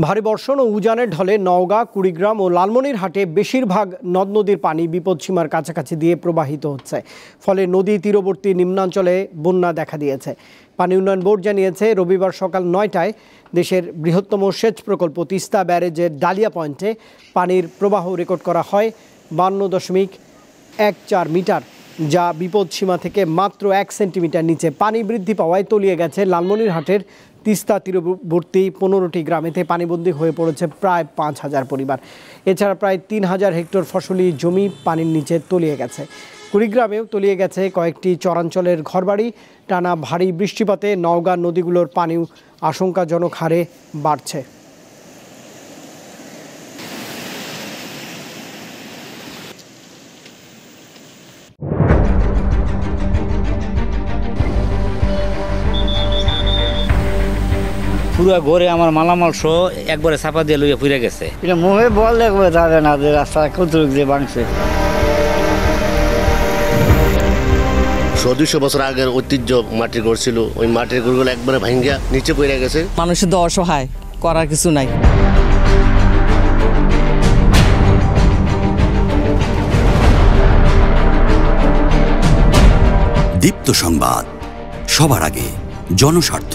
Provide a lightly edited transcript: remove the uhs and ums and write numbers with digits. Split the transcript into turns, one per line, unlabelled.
ভারী বর্ষণ ও উজানের ঢলে নওগাঁ, কুড়িগ্রাম ও লালমনিরহাটে বেশিরভাগ নদ নদীর পানি বিপদসীমার কাছাকাছি দিয়ে প্রবাহিত হচ্ছে। ফলে নদী তীরবর্তী নিম্নাঞ্চলে বন্যা দেখা দিয়েছে। পানি উন্নয়ন বোর্ড জানিয়েছে, রবিবার সকাল ৯টায় দেশের বৃহত্তম সেচ প্রকল্প তিস্তা ব্যারেজের ডালিয়া পয়েন্টে পানির প্রবাহ রেকর্ড করা হয় 52.14 মিটার, যা বিপদসীমা থেকে মাত্র 1 সেন্টিমিটার নিচে। পানি বৃদ্ধি পাওয়ায় তলিয়ে গেছে লালমনিরহাটের তিস্তা তীরবর্তী 15টি গ্রামেতে পানিবন্দী হয়ে পড়েছে প্রায় 5,000 পরিবার। এছাড়া প্রায় 3,000 হেক্টর ফসলি জমি পানির নিচে তলিয়ে গেছে। কুড়িগ্রামেও তলিয়ে গেছে কয়েকটি চরাঞ্চলের ঘরবাড়ি। টানা ভারী বৃষ্টিপাতে নওগাঁ নদীগুলোর পানিও আশঙ্কাজনক হারে বাড়ছে।
পুরো ঘরে আমার মালামাল সহ একবারে চাপা দিয়ে লইয়া পুড়ে গেছে।
এটা মুখে বললে যাবে না যে রাস্তা কতটুকু যে ভাঙছে।
200 বছর আগের ঐতিহ্য মাটির ঘর ছিল, ওই মাটির ঘরগুলো একবারে ভাঙ্গা নিচে পড়ে গেছে।
মানুষের তো অসহায়, করার কিছু নাই।
দীপ্ত সংবাদ, সবার আগে, জনস্বার্থ।